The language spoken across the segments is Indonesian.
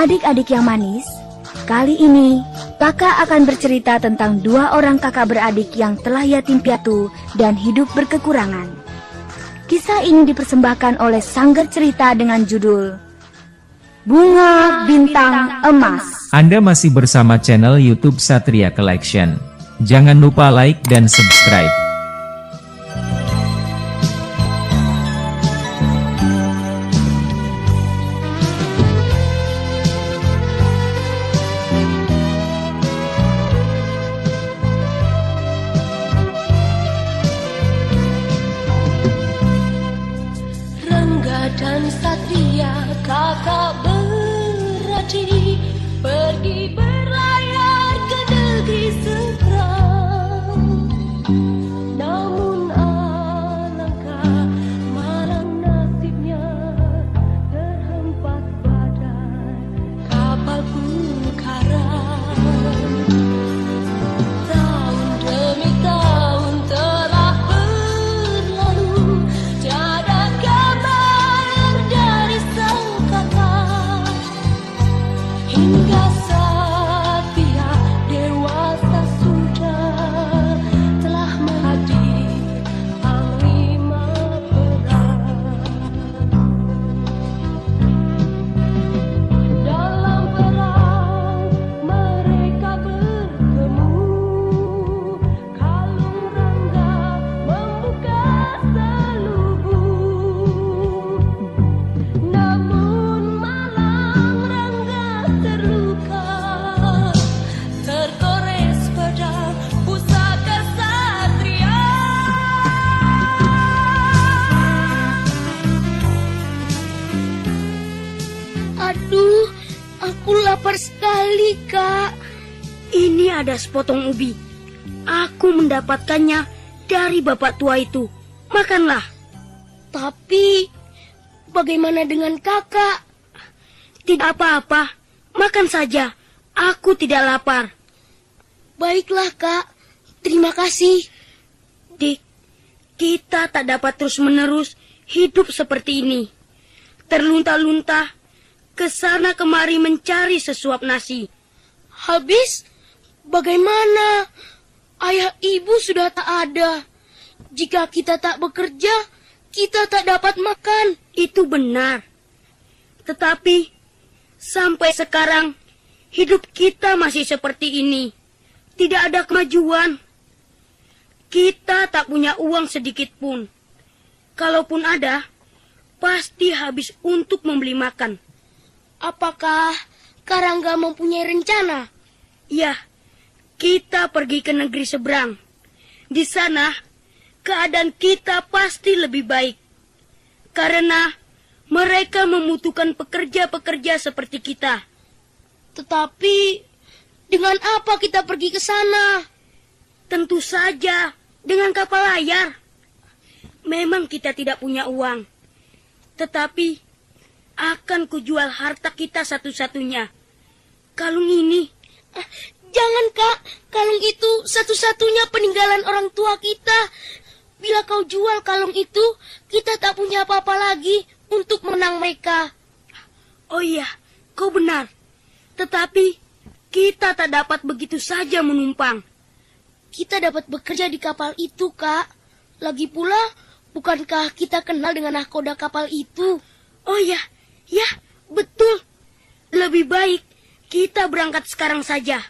Adik-adik yang manis, kali ini kakak akan bercerita tentang dua orang kakak beradik yang telah yatim piatu dan hidup berkekurangan. Kisah ini dipersembahkan oleh Sanggar Cerita dengan judul Bunga Bintang Emas. Anda masih bersama channel YouTube Satria Collection. Jangan lupa like dan subscribe. Dan Satria kakak beradik pergi berlayar ke negeri seberang. Namun alangkah malang nasibnya, terhempas badai kapal pun karam. Tahun demi tahun telah berlalu, tiada hingga Satria dewasa sudah, telah menghadapi panglima perang. Dalam perang mereka bertemu, Kalung Rangga membuka selubung. Namun malang Rangga terluka, tergores pedang pusaka Satria. Aduh, aku lapar sekali, Kak. Ini ada sepotong ubi. Aku mendapatkannya dari bapak tua itu. Makanlah. Tapi, bagaimana dengan kakak? Tidak apa-apa, makan saja. Aku tidak lapar. Baiklah, Kak. Terima kasih. Dik, kita tak dapat terus-menerus hidup seperti ini. Terlunta-lunta, ke sana kemari mencari sesuap nasi. Habis, bagaimana? Ayah ibu sudah tak ada. Jika kita tak bekerja, kita tak dapat makan. Itu benar. Tetapi, sampai sekarang, hidup kita masih seperti ini. Tidak ada kemajuan. Kita tak punya uang sedikit pun. Kalaupun ada, pasti habis untuk membeli makan. Apakah Karangga mempunyai rencana? Ya, kita pergi ke negeri seberang. Di sana, keadaan kita pasti lebih baik. Karena mereka membutuhkan pekerja-pekerja seperti kita. Tetapi, dengan apa kita pergi ke sana? Tentu saja, dengan kapal layar. Memang kita tidak punya uang. Tetapi, akan kujual harta kita satu-satunya. Kalung ini. Jangan, Kak. Kalung itu satu-satunya peninggalan orang tua kita. Bila kau jual kalung itu, kita tak punya apa-apa lagi untuk menang mereka. Oh iya, kau benar. Tetapi, kita tak dapat begitu saja menumpang. Kita dapat bekerja di kapal itu, Kak. Lagi pula, bukankah kita kenal dengan nahkoda kapal itu? Oh ya, ya, betul. Lebih baik kita berangkat sekarang saja.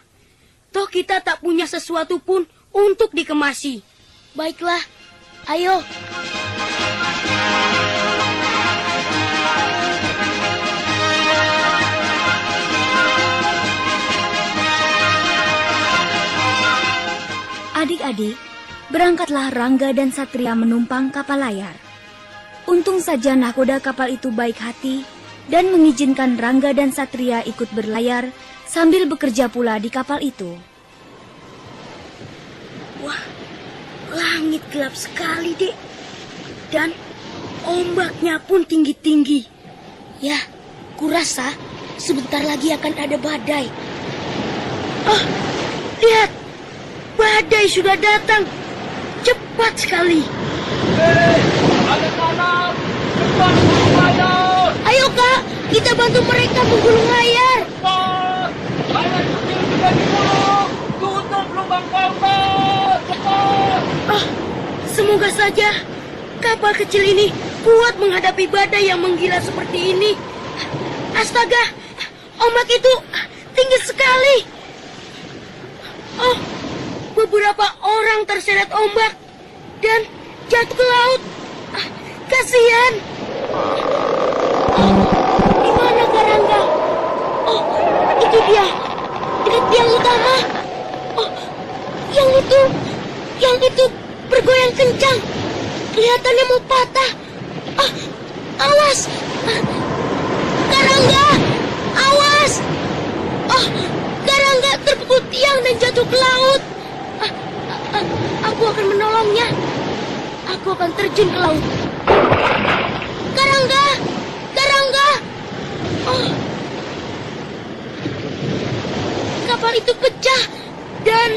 Toh kita tak punya sesuatu pun untuk dikemasi. Baiklah, ayo. Adik-adik, berangkatlah Rangga dan Satria menumpang kapal layar. Untung saja nahkoda kapal itu baik hati dan mengizinkan Rangga dan Satria ikut berlayar sambil bekerja pula di kapal itu. Wah, langit gelap sekali, Dek. Dan ombaknya pun tinggi-tinggi. Ya, kurasa sebentar lagi akan ada badai. Oh, lihat. Badai sudah datang. Cepat sekali. Anak-anak, cepat berlayar. Ayo, Kak, kita bantu mereka menggulung layar. Semoga saja kapal kecil ini kuat menghadapi badai yang menggila seperti ini. Astaga, ombak itu tinggi sekali. Oh, beberapa orang terseret ombak dan jatuh ke laut. Kasihan. Di mana Karangga? Oh, itu dia. Dekat tiang utama. Oh, yang itu bergoyang kencang. Kelihatannya mau patah. Awas. Karangga, awas. Karangga terpukul tiang dan jatuh ke laut. Aku akan menolongnya. Aku akan terjun ke laut. Karangga, Karangga. Kapal itu pecah dan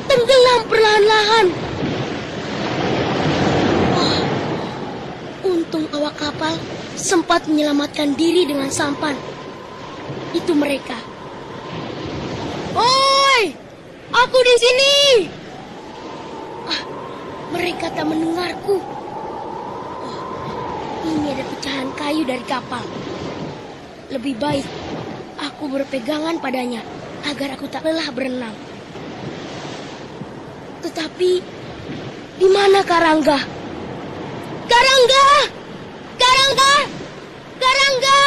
tenggelam perlahan-lahan. Untung awak kapal sempat menyelamatkan diri dengan sampan. Itu mereka. Oi, aku di sini. Mereka tak mendengarku. Ini ada pecahan kayu dari kapal. Lebih baik aku berpegangan padanya agar aku tak lelah berenang. Tetapi di mana Karangga? Karangga! Karangga! Karangga!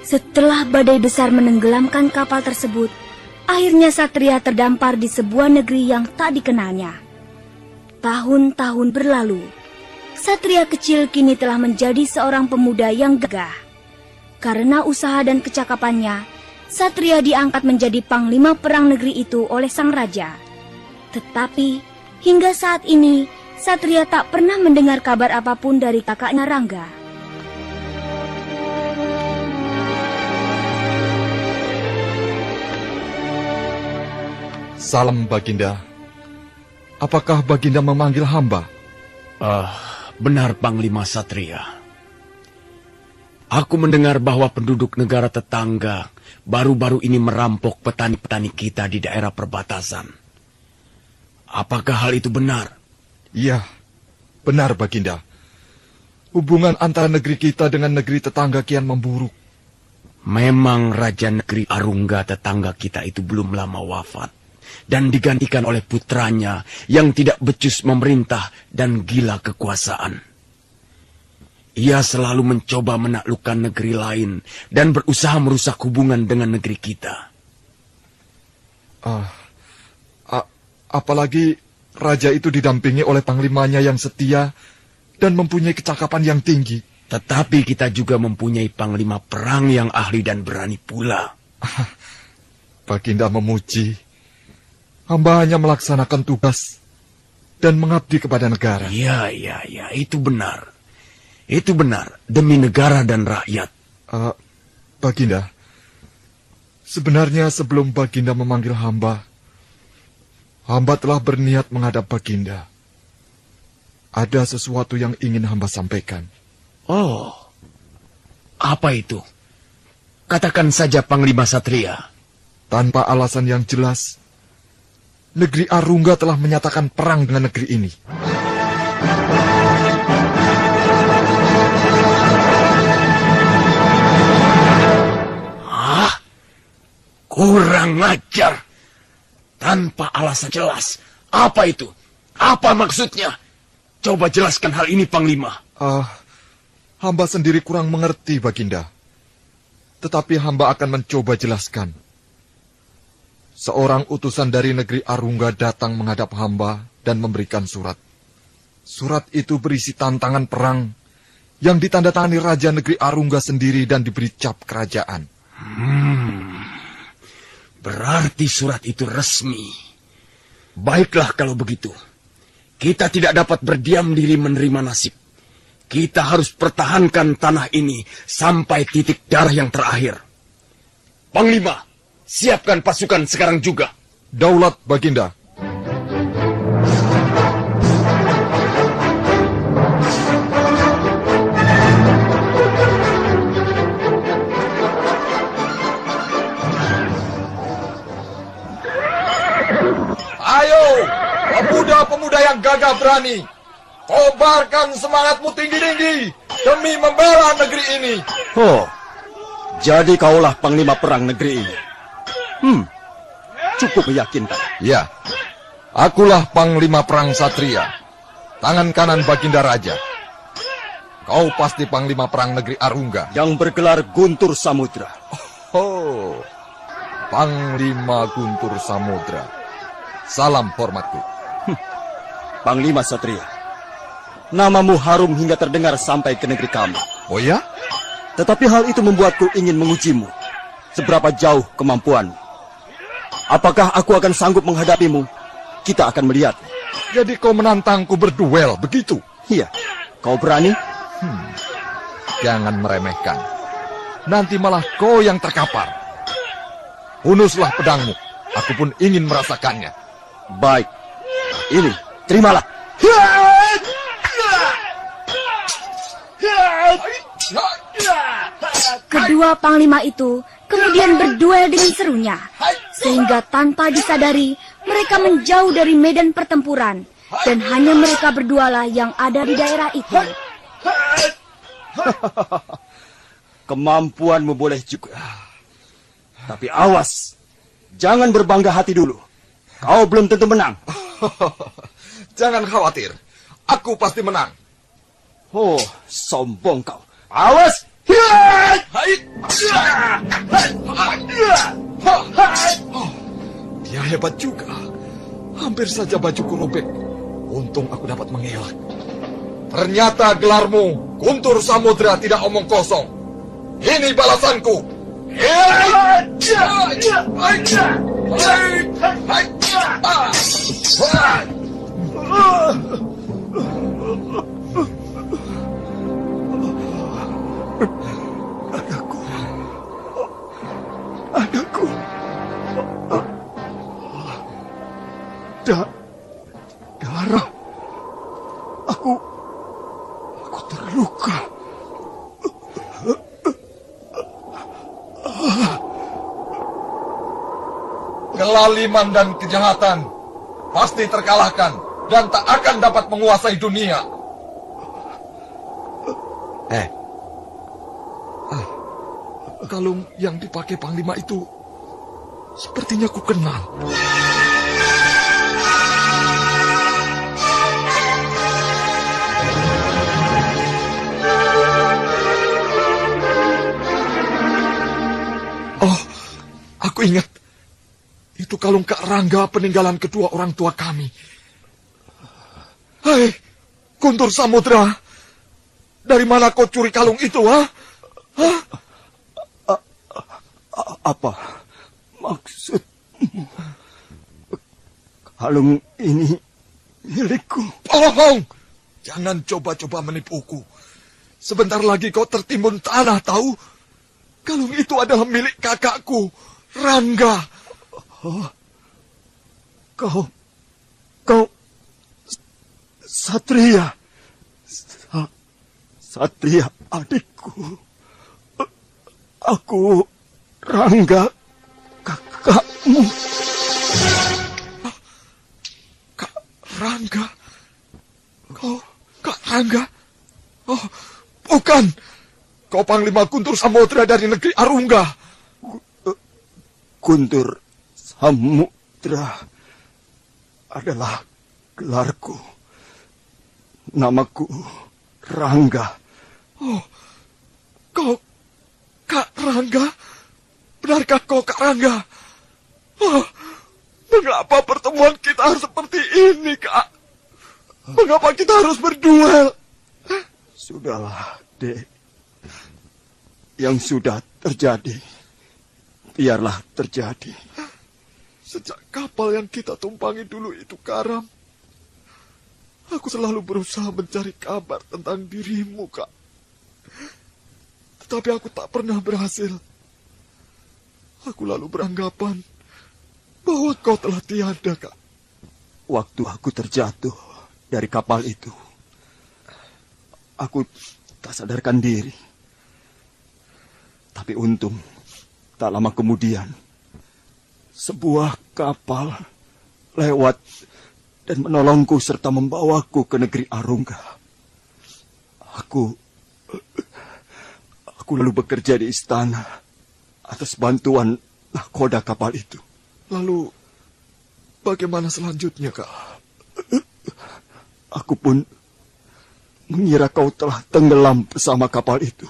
Setelah badai besar menenggelamkan kapal tersebut, akhirnya Satria terdampar di sebuah negeri yang tak dikenalnya. Tahun-tahun berlalu, Satria kecil kini telah menjadi seorang pemuda yang gagah. Karena usaha dan kecakapannya, Satria diangkat menjadi panglima perang negeri itu oleh sang raja. Tetapi, hingga saat ini, Satria tak pernah mendengar kabar apapun dari kakaknya Rangga. Salam Baginda. Apakah Baginda memanggil hamba? Benar Panglima Satria. Aku mendengar bahwa penduduk negara tetangga baru-baru ini merampok petani-petani kita di daerah perbatasan. Apakah hal itu benar? Iya, benar Baginda. Hubungan antara negeri kita dengan negeri tetangga kian memburuk. Memang Raja Negeri Arungga tetangga kita itu belum lama wafat dan digantikan oleh putranya yang tidak becus memerintah dan gila kekuasaan. Ia selalu mencoba menaklukkan negeri lain dan berusaha merusak hubungan dengan negeri kita. Apalagi raja itu didampingi oleh panglimanya yang setia dan mempunyai kecakapan yang tinggi. Tetapi kita juga mempunyai panglima perang yang ahli dan berani pula. Baginda memuji. Hamba hanya melaksanakan tugas dan mengabdi kepada negara. Ya, itu benar. Itu benar, demi negara dan rakyat. Baginda, sebenarnya sebelum Baginda memanggil hamba telah berniat menghadap Baginda. Ada sesuatu yang ingin hamba sampaikan. Oh, apa itu? Katakan saja Panglima Satria. Tanpa alasan yang jelas, negeri Arungga telah menyatakan perang dengan negeri ini. Kurang ajar. Tanpa alasan jelas. Apa itu? Apa maksudnya? Coba jelaskan hal ini, Panglima. Hamba sendiri kurang mengerti, Baginda. Tetapi hamba akan mencoba jelaskan. Seorang utusan dari negeri Arungga datang menghadap hamba dan memberikan surat. Surat itu berisi tantangan perang yang ditandatangani Raja Negeri Arungga sendiri dan diberi cap kerajaan. Berarti surat itu resmi. Baiklah kalau begitu. Kita tidak dapat berdiam diri menerima nasib. Kita harus pertahankan tanah ini sampai titik darah yang terakhir. Panglima, siapkan pasukan sekarang juga. Daulat Baginda. Ayo, pemuda-pemuda yang gagah berani, kobarkan semangatmu tinggi-tinggi demi membela negeri ini. Oh, jadi kaulah panglima perang negeri ini. Cukup meyakinkan. Ya, akulah panglima perang Satria, tangan kanan Baginda Raja. Kau pasti panglima perang negeri Arungga. Yang bergelar Guntur Samudra. Oh, Panglima Guntur Samudra. Salam hormatku. Panglima Satria. Namamu harum hingga terdengar sampai ke negeri kami. Oh ya? Tetapi hal itu membuatku ingin mengujimu. Seberapa jauh kemampuanmu? Apakah aku akan sanggup menghadapimu? Kita akan melihat. Jadi kau menantangku berduel, begitu? Iya. Kau berani? Jangan meremehkan. Nanti malah kau yang terkapar. Hunuslah pedangmu. Aku pun ingin merasakannya. Baik. Ini, terimalah. Kedua panglima itu kemudian berduel dengan serunya, sehingga tanpa disadari mereka menjauh dari medan pertempuran, dan hanya mereka berdualah yang ada di daerah itu. Kemampuanmu boleh juga. Tapi awas, jangan berbangga hati dulu. Kau belum tentu menang. Jangan khawatir. Aku pasti menang. Oh, sombong kau. Awas! Dia hebat juga. Hampir saja bajuku robek. Untung aku dapat mengelak. Ternyata gelarmu, Guntur Samudra, tidak omong kosong. Ini balasanku. Anakku. Darah. Aku terluka. Kelaliman dan kejahatan pasti terkalahkan dan tak akan dapat menguasai dunia. Kalung yang dipakai Panglima itu sepertinya ku kenal. Oh, aku ingat. Itu kalung Kak Rangga, peninggalan kedua orang tua kami. Hai, Guntur Samudra. Dari mana kau curi kalung itu, ha? Hah? Apa maksudmu? Kalung ini milikku. Bohong! Jangan coba-coba menipuku. Sebentar lagi kau tertimbun tanah, tahu? Kalung itu adalah milik kakakku, Rangga. Kau Satria. Satria adikku. Aku Rangga, kakakmu. Kak Rangga? Kak Rangga? Oh, bukan. Kau Panglima Guntur Samudra dari negeri Arungga. Guntur Samudra adalah gelarku. Namaku Rangga. Oh, kau Kak Rangga? Benarkah kau Kak Rangga? Oh, mengapa pertemuan kita harus seperti ini, Kak? Mengapa kita harus berduel? Sudahlah, Dek. Yang sudah terjadi, biarlah terjadi. Sejak kapal yang kita tumpangi dulu itu karam, aku selalu berusaha mencari kabar tentang dirimu, Kak. Tetapi aku tak pernah berhasil. Aku lalu beranggapan bahwa kau telah tiada, Kak. Waktu aku terjatuh dari kapal itu, aku tak sadarkan diri. Tapi untung, tak lama kemudian, sebuah kapal lewat dan menolongku serta membawaku ke negeri Arungga. Aku lalu bekerja di istana atas bantuan nahkoda kapal itu. Lalu, bagaimana selanjutnya, Kak? Aku pun mengira kau telah tenggelam bersama kapal itu.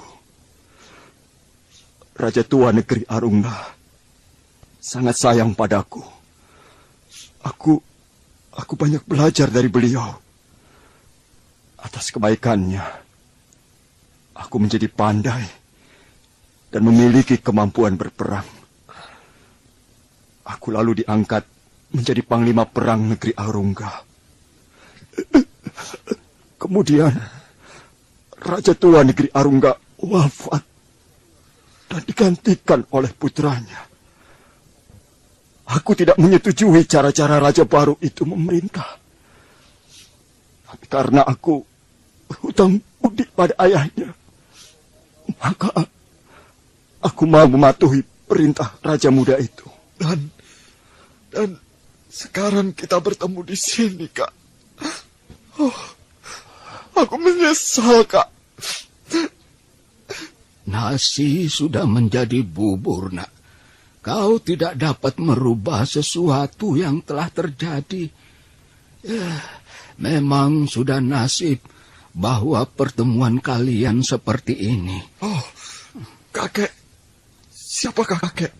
Raja tua negeri Arungga sangat sayang padaku. Aku banyak belajar dari beliau. Atas kebaikannya, aku menjadi pandai dan memiliki kemampuan berperang. Aku lalu diangkat menjadi panglima perang negeri Arungga. Kemudian, Raja tua negeri Arungga wafat dan digantikan oleh putranya. Aku tidak menyetujui cara-cara raja baru itu memerintah. Tapi karena aku berhutang budi pada ayahnya, maka aku mau mematuhi perintah raja muda itu. Dan sekarang kita bertemu di sini, Kak. Oh, aku menyesal, Kak. Nasi sudah menjadi bubur, nak. Kau tidak dapat merubah sesuatu yang telah terjadi. Memang sudah nasib bahwa pertemuan kalian seperti ini. Oh, kakek. Siapakah kakek?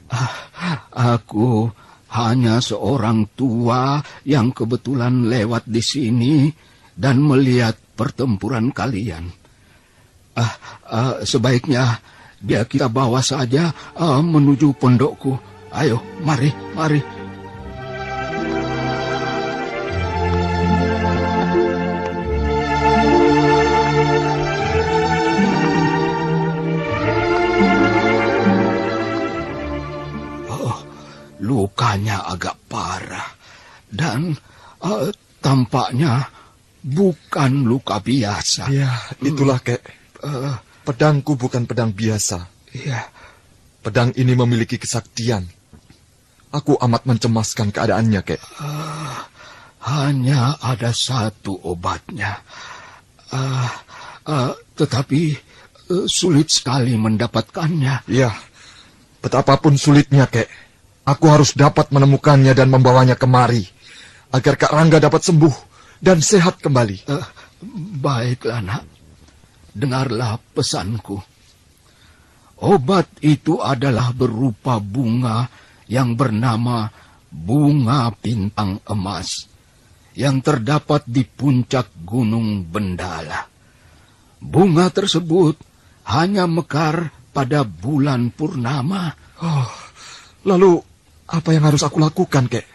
Aku hanya seorang tua yang kebetulan lewat di sini dan melihat pertempuran kalian. Sebaiknya dia kita bawa saja menuju pondokku. Ayo, mari. Lukanya agak parah dan tampaknya bukan luka biasa. Ya, itulah, Kek. Pedangku bukan pedang biasa. Iya. Pedang ini memiliki kesaktian. Aku amat mencemaskan keadaannya, Kek. Hanya ada satu obatnya. Tetapi sulit sekali mendapatkannya. Ya, betapapun sulitnya, Kek. Aku harus dapat menemukannya dan membawanya kemari, agar Kak Rangga dapat sembuh dan sehat kembali. Baiklah, nak. Dengarlah pesanku. Obat itu adalah berupa bunga yang bernama bunga bintang emas, yang terdapat di puncak Gunung Bendala. Bunga tersebut hanya mekar pada bulan purnama. Oh, lalu apa yang harus aku lakukan, Kek?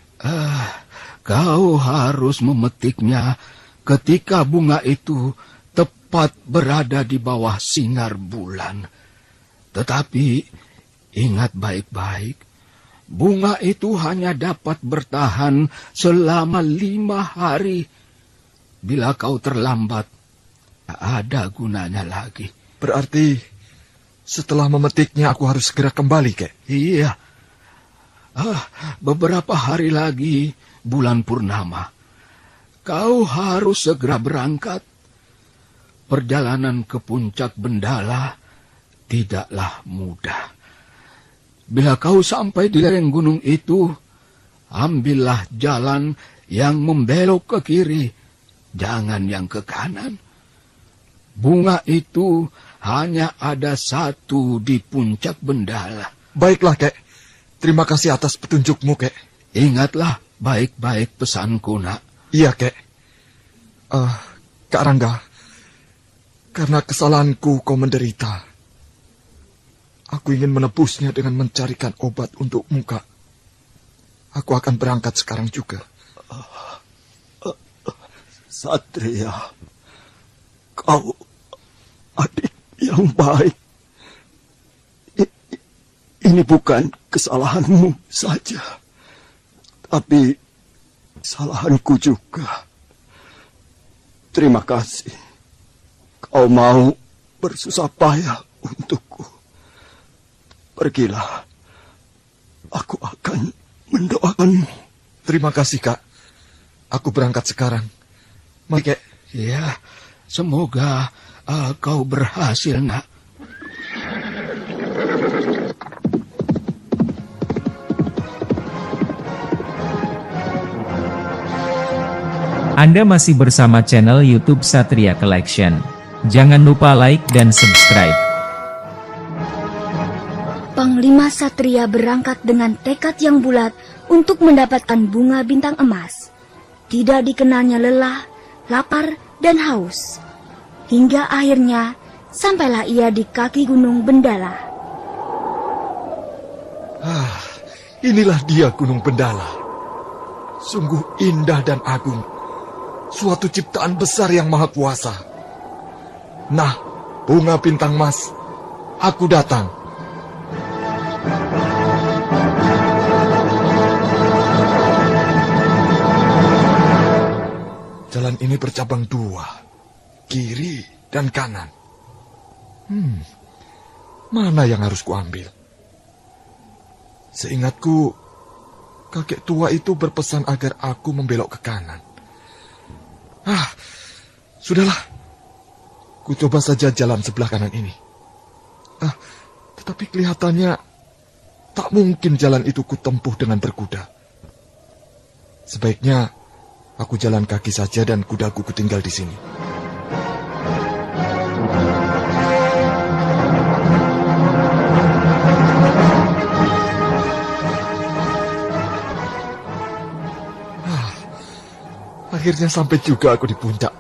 Kau harus memetiknya ketika bunga itu tepat berada di bawah sinar bulan. Tetapi ingat baik-baik, bunga itu hanya dapat bertahan selama 5 hari. Bila kau terlambat, tak ada gunanya lagi. Berarti setelah memetiknya aku harus segera kembali, Kek? Iya. Beberapa hari lagi bulan purnama. Kau harus segera berangkat. Perjalanan ke puncak Bendala tidaklah mudah. Bila kau sampai di lereng gunung itu, ambillah jalan yang membelok ke kiri, jangan yang ke kanan. Bunga itu hanya ada satu di puncak Bendala. Baiklah, Kek. Terima kasih atas petunjukmu, Kek. Ingatlah baik-baik pesanku, nak. Iya, Kek. Kak Rangga, karena kesalahanku kau menderita. Aku ingin menebusnya dengan mencarikan obat untukmu, Kak. Aku akan berangkat sekarang juga. Satria, kau adik yang baik. Ini bukan kesalahanmu saja. Tapi kesalahanku juga. Terima kasih. Kau mau bersusah payah untukku. Pergilah. Aku akan mendoakanmu. Terima kasih, Kak. Aku berangkat sekarang. Mari, Kek. Ya, semoga kau berhasil, nak. Anda masih bersama channel YouTube Satria Collection. Jangan lupa like dan subscribe. Panglima Satria berangkat dengan tekad yang bulat untuk mendapatkan bunga bintang emas. Tidak dikenalnya lelah, lapar, dan haus. Hingga akhirnya sampailah ia di kaki Gunung Bendala. Inilah dia Gunung Bendala. Sungguh indah dan agung. Suatu ciptaan besar yang maha kuasa. Nah, bunga bintang emas, aku datang. Jalan ini bercabang dua, kiri dan kanan. Mana yang harus kuambil? Seingatku, kakek tua itu berpesan agar aku membelok ke kanan. Sudahlah. Ku coba saja jalan sebelah kanan ini. Tetapi kelihatannya tak mungkin jalan itu kutempuh dengan berkuda. Sebaiknya aku jalan kaki saja dan kudaku kutinggal di sini. Akhirnya sampai juga aku di puncak.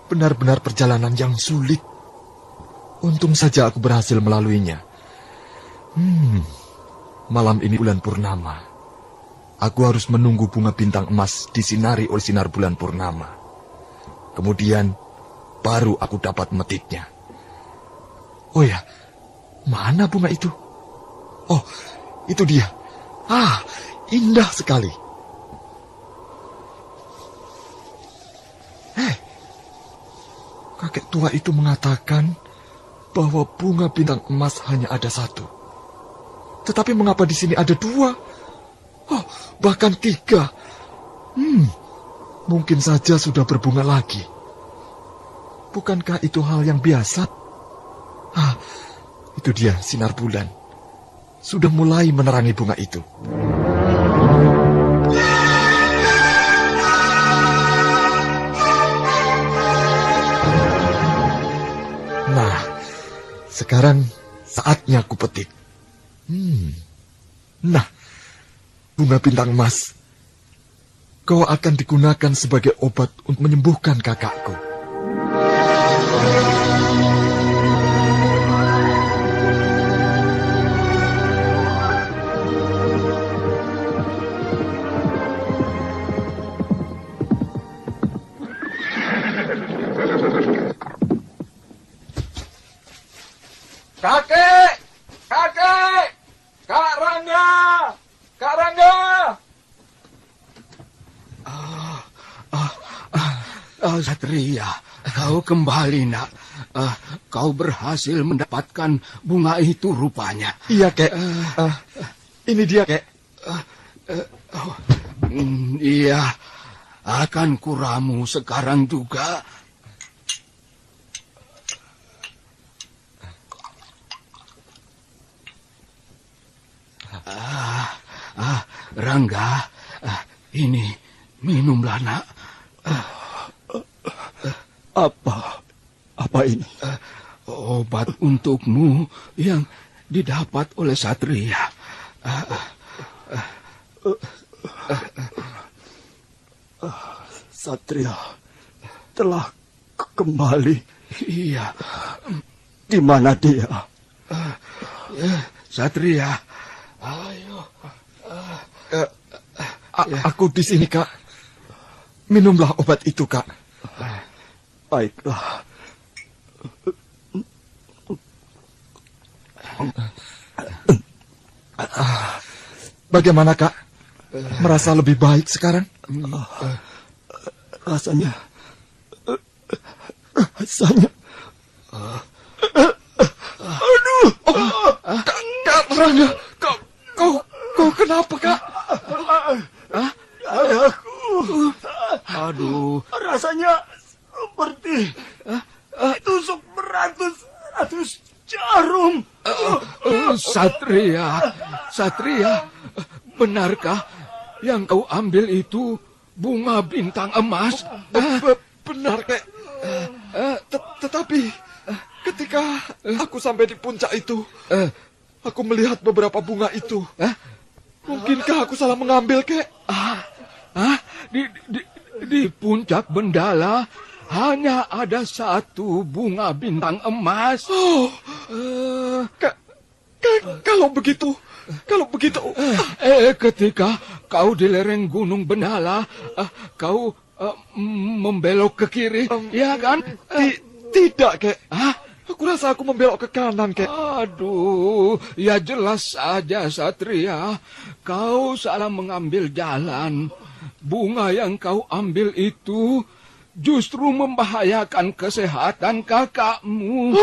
Benar-benar perjalanan yang sulit. Untung saja aku berhasil melaluinya. Malam ini bulan purnama. Aku harus menunggu bunga bintang emas disinari oleh sinar bulan purnama. Kemudian baru aku dapat memetiknya. Oh ya, mana bunga itu? Oh, itu dia. Indah sekali. Kakek tua itu mengatakan bahwa bunga bintang emas hanya ada satu. Tetapi mengapa di sini ada dua? Bahkan tiga. Mungkin saja sudah berbunga lagi. Bukankah itu hal yang biasa? Itu dia sinar bulan. Sudah mulai menerangi bunga itu. Nah, sekarang saatnya aku petik. Nah, bunga bintang emas. Kau akan digunakan sebagai obat untuk menyembuhkan kakakku. Kakek! Kakek! Kak Rangga! Kak Rangga! Satria, kau kembali, nak. Kau berhasil mendapatkan bunga itu rupanya. Iya, Kek. Ini dia, Kek. Iya, akan kuramu sekarang juga. Rangga, ini minumlah, nak. Apa ini? Obat untukmu yang didapat oleh Satria. Satria telah kembali. Iya. Di mana dia? Satria, ayo. Aku di sini, Kak. Minumlah obat itu, Kak. Baiklah. Bagaimana, Kak? merasa lebih baik sekarang? Rasanya Kak Rangga, kau kenapa, Kak? Aduh, rasanya seperti ditusuk beratus-ratus jarum. Satria, benarkah yang kau ambil itu bunga bintang emas? Benar, Kek. Tetapi ketika aku sampai di puncak itu, aku melihat beberapa bunga itu. Mungkinkah aku salah mengambil, Kek? Di puncak Bendala hanya ada satu bunga bintang emas. Kalau begitu, Ketika kau di lereng Gunung Bendala, kau membelok ke kiri, ya kan? tidak, Kek. Aku rasa aku membelok ke kanan, Kek. Aduh, ya jelas saja Satria, kau salah mengambil jalan. Bunga yang kau ambil itu justru membahayakan kesehatan kakakmu.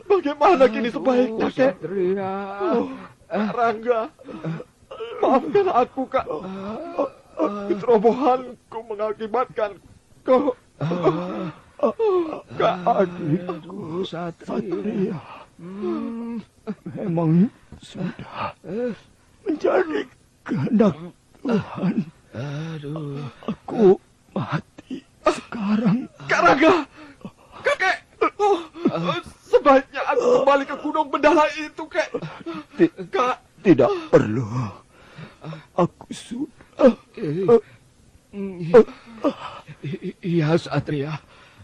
Bagaimana kini sebaiknya, Kek? Satria. Kak Rangga, maafkan aku, Kak. Keterobohanku mengakibatkan kau. Kak adikku Satria, memang sudah menjadi kehendak Tuhan. Aku mati sekarang. Kak Rangga, Kakek, sebaiknya aku kembali ke Gunung Bendala itu, Kek. Kak, Tidak perlu. Aku sudah. Iya Satria,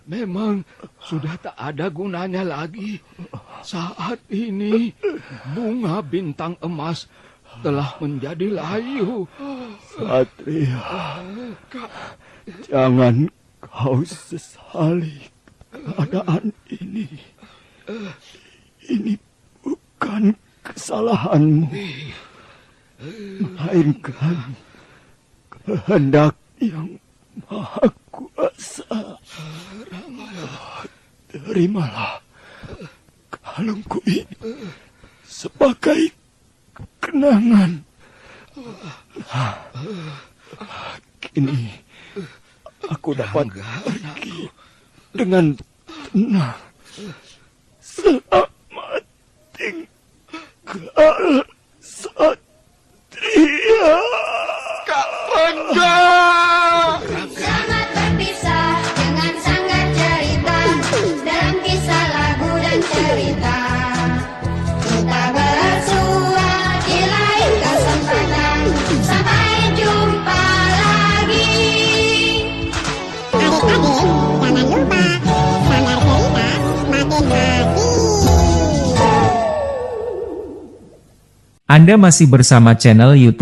memang sudah tak ada gunanya lagi. Saat ini bunga bintang emas telah menjadi layu. Satria, jangan kau sesali keadaan ini. Ini bukan kesalahanmu, melainkan kehendak yang Maha Kuasa. Terimalah kalungku ini sebagai kenangan. Kini aku dapat pergi dengan tenang. Selamat tinggal, Satria. Kak Rangga! Selamat berpisah dengan sanggar cerita dalam kisah lagu dan cerita. Kita bersua di lain kesempatan. Sampai jumpa lagi. Adik-adik, jangan lupa sanggar cerita makin asik. Anda masih bersama channel YouTube